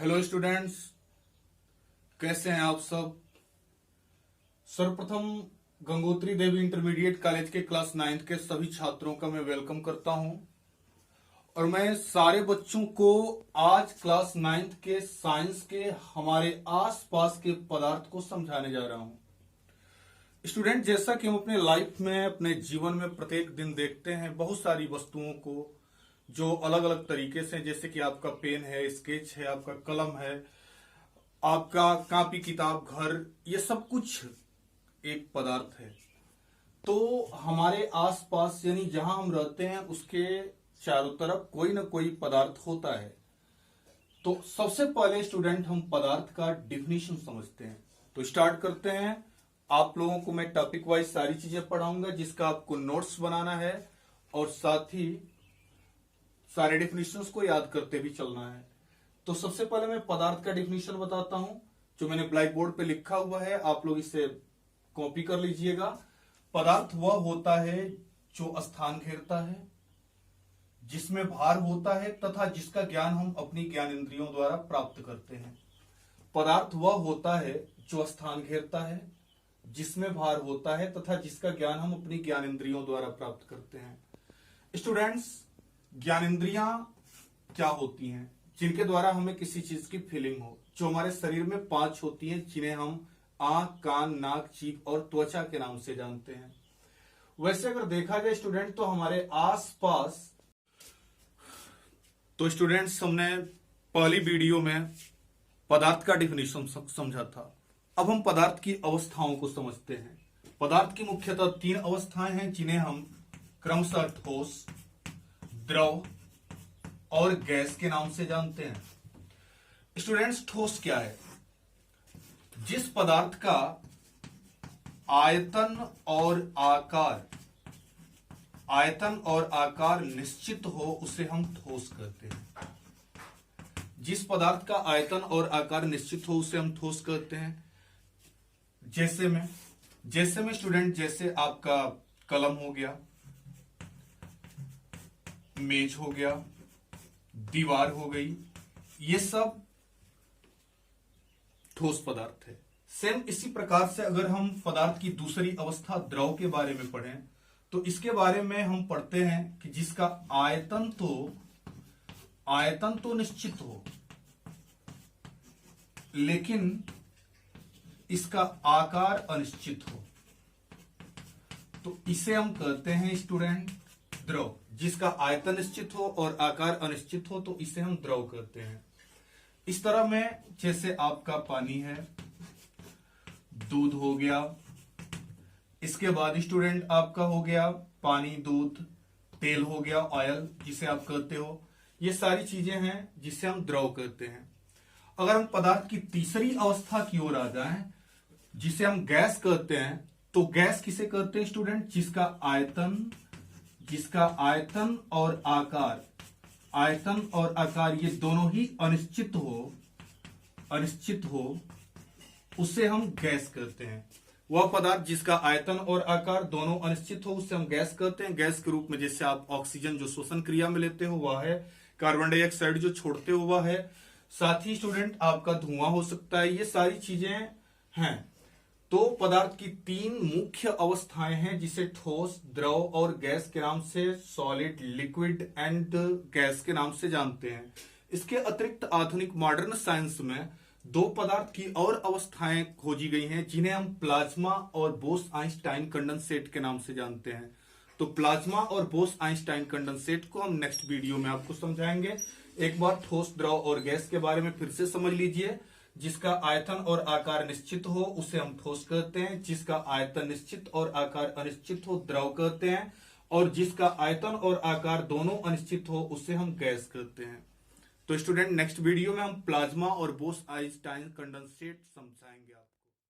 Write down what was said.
Hello students, कैसे हैं आप सब। सर्वप्रथम गंगोत्री देवी इंटरमीडिएट कॉलेज के क्लास 9th के सभी छात्रों का मैं वेलकम करता हूं और मैं सारे बच्चों को आज क्लास 9th के साइंस के हमारे आसपास के पदार्थ को समझाने जा रहा हूं। स्टूडेंट, जैसा कि हम अपने लाइफ में, अपने जीवन में प्रत्येक दिन देखते हैं बहुत सारी वस्तुओं को जो अलग अलग तरीके से, जैसे कि आपका पेन है, स्केच है, आपका कलम है, आपका कॉपी किताब, घर, ये सब कुछ एक पदार्थ है। तो हमारे आसपास यानी जहां हम रहते हैं उसके चारों तरफ कोई ना कोई पदार्थ होता है। तो सबसे पहले स्टूडेंट हम पदार्थ का डिफिनीशन समझते हैं। तो स्टार्ट करते हैं। आप लोगों को मैं टॉपिक वाइज सारी चीजें पढ़ाऊंगा जिसका आपको नोट्स बनाना है और साथ ही सारे डिफिनीशंस को याद करते भी चलना है। तो सबसे पहले मैं पदार्थ का डिफिनीशन बताता हूं जो मैंने ब्लैक बोर्ड पे लिखा हुआ है, आप लोग इसे कॉपी कर लीजिएगा। पदार्थ वह होता है जो स्थान घेरता है, जिसमें भार होता है तथा जिसका ज्ञान हम अपनी ज्ञान इंद्रियों द्वारा प्राप्त करते हैं। पदार्थ वह होता है जो स्थान घेरता है, जिसमें भार होता है तथा जिसका ज्ञान हम अपनी ज्ञान इंद्रियों द्वारा प्राप्त करते हैं। स्टूडेंट्स, ज्ञानेंद्रियां क्या होती हैं? जिनके द्वारा हमें किसी चीज की फीलिंग हो। जो हमारे शरीर में 5 होती हैं जिन्हें हम आंख, कान, नाक, जीभ और त्वचा के नाम से जानते हैं। वैसे अगर देखा जाए स्टूडेंट तो हमारे आसपास, तो स्टूडेंट्स हमने पहली वीडियो में पदार्थ का डिफिनीशन समझा था। अब हम पदार्थ की अवस्थाओं को समझते हैं। पदार्थ की मुख्यतः 3 अवस्थाएं हैं जिन्हें हम क्रमशः ठोस, द्रव और गैस के नाम से जानते हैं। स्टूडेंट्स, ठोस क्या है? जिस पदार्थ का आयतन और आकार निश्चित हो उसे हम ठोस कहते हैं। जिस पदार्थ का आयतन और आकार निश्चित हो उसे हम ठोस कहते हैं। जैसे में स्टूडेंट, जैसे आपका कलम हो गया, मेज हो गया, दीवार हो गई, ये सब ठोस पदार्थ है। सेम इसी प्रकार से अगर हम पदार्थ की दूसरी अवस्था द्रव के बारे में पढ़ें तो इसके बारे में हम पढ़ते हैं कि जिसका आयतन तो निश्चित हो लेकिन इसका आकार अनिश्चित हो, तो इसे हम कहते हैं स्टूडेंट द्रव। जिसका आयतन निश्चित हो और आकार अनिश्चित हो तो इसे हम द्रव कहते हैं। इस तरह में जैसे आपका पानी है, दूध हो गया, इसके बाद स्टूडेंट आपका हो गया पानी, दूध, तेल हो गया, ऑयल जिसे आप कहते हो, ये सारी चीजें हैं जिसे हम द्रव कहते हैं। अगर हम पदार्थ की तीसरी अवस्था की ओर आ जाएं जिसे हम गैस कहते हैं, तो गैस किसे कहते हैं स्टूडेंट? जिसका आयतन और आकार ये दोनों ही अनिश्चित हो उसे हम गैस कहते हैं। वह पदार्थ जिसका आयतन और आकार दोनों अनिश्चित हो उसे हम गैस कहते हैं। गैस के रूप में जैसे आप ऑक्सीजन जो श्वसन क्रिया में लेते हो वह है, कार्बन डाइऑक्साइड जो छोड़ते हो वह है, साथ ही स्टूडेंट आपका धुआं हो सकता है, ये सारी चीजें हैं। तो पदार्थ की 3 मुख्य अवस्थाएं हैं जिसे ठोस, द्रव और गैस के नाम से, सॉलिड, लिक्विड एंड गैस के नाम से जानते हैं। इसके अतिरिक्त आधुनिक मॉडर्न साइंस में 2 पदार्थ की और अवस्थाएं खोजी गई हैं जिन्हें हम प्लाज्मा और बोस-आइंस्टाइन कंडेंसेट के नाम से जानते हैं। तो प्लाज्मा और बोस-आइंस्टाइन कंडेंसेट को हम नेक्स्ट वीडियो में आपको समझाएंगे। एक बार ठोस, द्रव और गैस के बारे में फिर से समझ लीजिए। जिसका आयतन और आकार निश्चित हो उसे हम ठोस कहते हैं, जिसका आयतन निश्चित और आकार अनिश्चित हो द्रव कहते हैं, और जिसका आयतन और आकार दोनों अनिश्चित हो उसे हम गैस कहते हैं। तो स्टूडेंट, नेक्स्ट वीडियो में हम प्लाज्मा और बोस-आइंस्टाइन कंडेंसेट समझाएंगे।